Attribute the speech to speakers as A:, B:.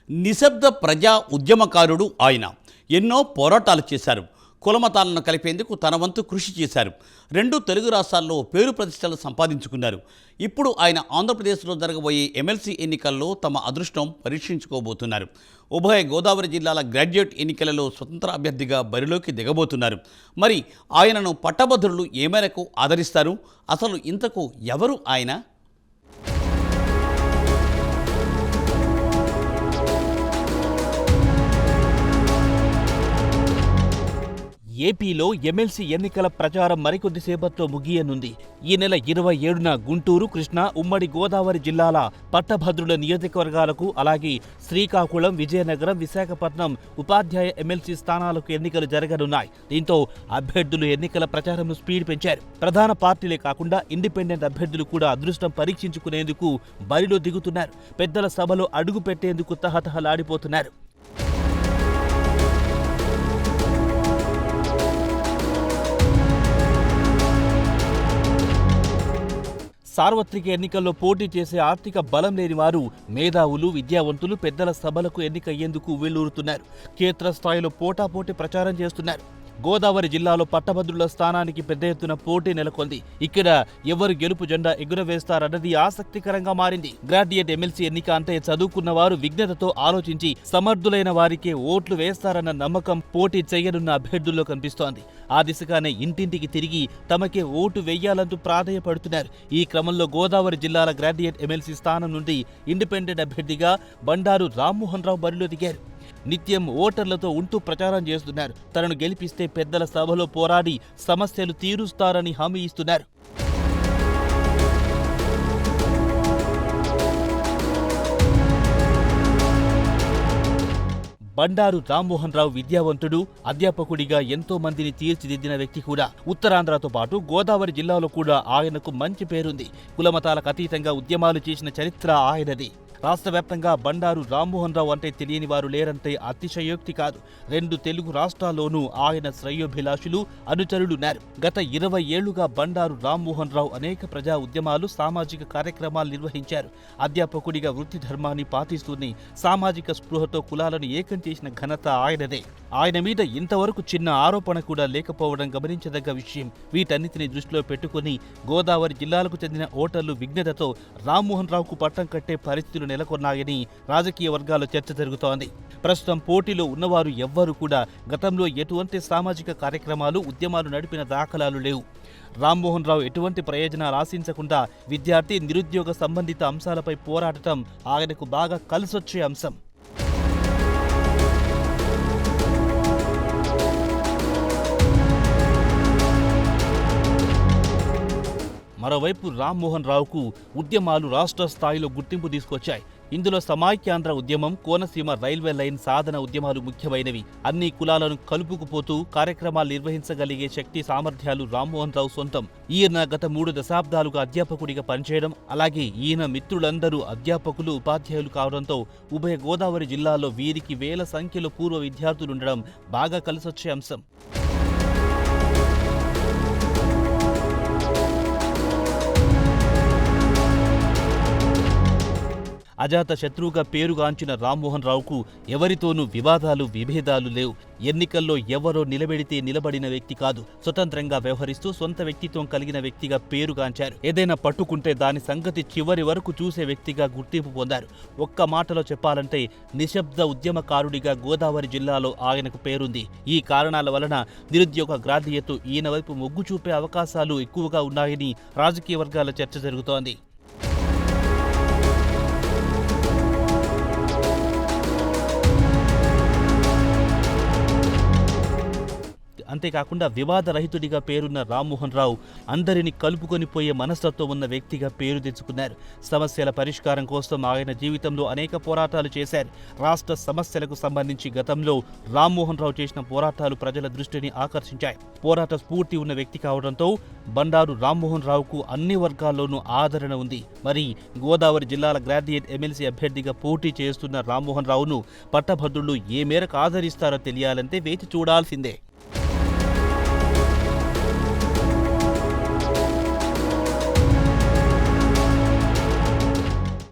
A: నిశ్శబ్ద ప్రజా ఉద్యమకారుడు ఆయన. ఎన్నో పోరాటాలు చేశారు. కులమతాలను కలిపేందుకు తన వంతు కృషి చేశారు. 2 తెలుగు రాష్ట్రాల్లో పేరు ప్రతిష్టలు సంపాదించుకున్నారు. ఇప్పుడు ఆయన ఆంధ్రప్రదేశ్లో జరగబోయే ఎమ్మెల్సీ ఎన్నికల్లో తమ అదృష్టం పరీక్షించుకోబోతున్నారు. ఉభయ గోదావరి జిల్లాల గ్రాడ్యుయేట్ ఎన్నికలలో స్వతంత్ర అభ్యర్థిగా బరిలోకి దిగబోతున్నారు. మరి ఆయనను పట్టభద్రులు ఏ మేరకు ఆదరిస్తారు? అసలు ఇంతకు ఎవరు ఆయన?
B: ఏపీలో ఎమ్మెల్సీ ఎన్నికల ప్రచారం మరికొద్దిసేపట్లో ముగియనుంది. ఈ నెల 27న గుంటూరు, కృష్ణా, ఉమ్మడి గోదావరి జిల్లాల పట్టభద్రుల నియోజకవర్గాలకు, అలాగే శ్రీకాకుళం, విజయనగరం, విశాఖపట్నం ఉపాధ్యాయ ఎమ్మెల్సీ స్థానాలకు ఎన్నికలు జరగనున్నాయి. దీంతో అభ్యర్థులు ఎన్నికల ప్రచారంను స్పీడ్ పెంచారు. ప్రధాన పార్టీలే కాకుండా ఇండిపెండెంట్ అభ్యర్థులు కూడా అదృష్టం పరీక్షించుకునేందుకు బరిలో దిగుతున్నారు. పెద్దల సభలో అడుగు పెట్టేందుకు తహతహలాడిపోతున్నారు. సార్వత్రిక ఎన్నికల్లో పోటీ చేసే ఆర్థిక బలం లేని వారు, మేధావులు, విద్యావంతులు పెద్దల సభలకు ఎన్నికయ్యేందుకు వీళ్లూరుతున్నారు. క్షేత్రస్థాయిలో పోటాపోటీ ప్రచారం చేస్తున్నారు. గోదావరి జిల్లాలో పట్టభద్రుల స్థానానికి పెద్ద ఎత్తున పోటీ నెలకొంది. ఇక్కడ ఎవరు గెలుపు జెండా ఎగురవేస్తారన్నది ఆసక్తికరంగా మారింది. గ్రాడ్యుయేట్ ఎమ్మెల్సీ ఎన్నిక అంటే చదువుకున్న వారు విజ్ఞతతో ఆలోచించి సమర్థులైన వారికే ఓట్లు వేస్తారన్న నమ్మకం పోటీ చేయనున్న అభ్యర్థుల్లో కనిపిస్తోంది. ఆ దిశగానే ఇంటింటికి తిరిగి తమకే ఓటు వేయాలంటూ ప్రాధేయపడుతున్నారు. ఈ క్రమంలో గోదావరి జిల్లాల గ్రాడ్యుయేట్ ఎమ్మెల్సీ స్థానం నుండి ఇండిపెండెంట్ అభ్యర్థిగా బండారు రామ్మోహన్ రావు బరిలో దిగారు. నిత్యం ఓటర్లతో ఉంటూ ప్రచారం చేస్తున్నారు. తనను గెలిపిస్తే పెద్దల సభలో పోరాడి సమస్యలు తీరుస్తారని హామీ ఇస్తున్నారు. బండారు రామ్మోహన్ రావు విద్యావంతుడు, అధ్యాపకుడిగా ఎంతో మందిని తీర్చిదిద్దిన వ్యక్తి కూడా. ఉత్తరాంధ్రతో పాటు గోదావరి జిల్లాలో కూడా ఆయనకు మంచి పేరుంది. కులమతాలకు అతీతంగా ఉద్యమాలు చేసిన చరిత్ర ఆయనది. రాష్ట్ర వ్యాప్తంగా బండారు రామ్మోహన్ రావు అంటే తెలియని వారు లేరంటే అతిశయోక్తి కాదు. 2 తెలుగు రాష్ట్రాల్లోనూ ఆయన శ్రేయోభిలాషులు, అనుచరులున్నారు. గత 20 ఏళ్లుగా బండారు రామ్మోహన్ రావు అనేక ప్రజా ఉద్యమాలు, సామాజిక కార్యక్రమాలు నిర్వహించారు. అధ్యాపకుడిగా వృత్తి ధర్మాన్ని పాటిస్తూనే సామాజిక స్పృహతో కులాలను ఏకం చేసిన ఘనత ఆయనదే. ఆయన మీద ఇంతవరకు చిన్న ఆరోపణ కూడా లేకపోవడం గమనించదగ్గ విషయం. వీటన్నిటిని దృష్టిలో పెట్టుకుని గోదావరి జిల్లాలకు చెందిన ఓటర్లు విజ్ఞతతో రామ్మోహన్ రావుకు పట్టం కట్టే పరిస్థితులు నెలకొన్నాయని రాజకీయ వర్గాల్లో చర్చ జరుగుతోంది. ప్రస్తుతం పోటీలో ఉన్నవారు ఎవ్వరూ కూడా గతంలో ఎటువంటి సామాజిక కార్యక్రమాలు, ఉద్యమాలు నడిపిన దాఖలాలు లేవు. రామ్మోహన్ రావు ఎటువంటి ప్రయోజనాలు ఆశించకుండా విద్యార్థి, నిరుద్యోగ సంబంధిత అంశాలపై పోరాడటం ఆయనకు బాగా కలిసొచ్చే అంశం. మరోవైపు రామ్మోహన్ రావుకు ఉద్యమాలు రాష్ట్ర స్థాయిలో గుర్తింపు తీసుకొచ్చాయి. ఇందులో సమాఖ్యాంధ్ర ఉద్యమం, కోనసీమ రైల్వే లైన్ సాధన ఉద్యమాలు ముఖ్యమైనవి. అన్ని కులాలను కలుపుకుపోతూ కార్యక్రమాలు నిర్వహించగలిగే శక్తి, సామర్థ్యాలు రామ్మోహన్ రావు సొంతం. ఈయన గత 3 దశాబ్దాలుగా అధ్యాపకుడిగా పనిచేయడం, అలాగే ఈయన మిత్రులందరూ అధ్యాపకులు, ఉపాధ్యాయులు కావడంతో ఉభయ గోదావరి జిల్లాలో వీరికి వేల సంఖ్యలో పూర్వ విద్యార్థులుండడం బాగా కలిసొచ్చే అంశం. అజాత శత్రువుగా పేరుగాంచిన రామ్మోహన్ రావుకు ఎవరితోనూ వివాదాలు, విభేదాలు లేవు. ఎన్నికల్లో ఎవరో నిలబెడితే నిలబడిన వ్యక్తి కాదు. స్వతంత్రంగా వ్యవహరిస్తూ సొంత వ్యక్తిత్వం కలిగిన వ్యక్తిగా పేరుగాంచారు. ఏదైనా పట్టుకుంటే దాని సంగతి చివరి వరకు చూసే వ్యక్తిగా గుర్తింపు పొందారు. ఒక్క మాటలో చెప్పాలంటే నిశ్శబ్ద ఉద్యమకారుడిగా గోదావరి జిల్లాలో ఆయనకు పేరుంది. ఈ కారణాల వలన నిరుద్యోగ గ్రాడ్యుయేట్ ఈయన వైపు మొగ్గు చూపే అవకాశాలు ఎక్కువగా ఉన్నాయని రాజకీయ వర్గాల చర్చ జరుగుతోంది. అంతేకాకుండా వివాదరహితుడిగా పేరున్న రామ్మోహన్ రావు అందరినీ కలుపుకొని పోయే మనస్తత్వం ఉన్న వ్యక్తిగా పేరు తెచ్చుకున్నారు. సమస్యల పరిష్కారం కోసం ఆయన జీవితంలో అనేక పోరాటాలు చేశారు. రాష్ట్ర సమస్యలకు సంబంధించి గతంలో రామ్మోహన్ రావు చేసిన పోరాటాలు ప్రజల దృష్టిని ఆకర్షించాయి. పోరాట స్ఫూర్తి ఉన్న వ్యక్తి కావడంతో బండారు రామ్మోహన్ రావుకు అన్ని వర్గాల్లోనూ ఆదరణ ఉంది. మరి గోదావరి జిల్లాల గ్రాడ్యుయేట్ ఎమ్మెల్సీ అభ్యర్థిగా పోటీ చేస్తున్న రామ్మోహన్ రావును పట్టభద్రులు ఏ మేరకు ఆదరిస్తారో తెలియాలంటే వేచి చూడాల్సిందే.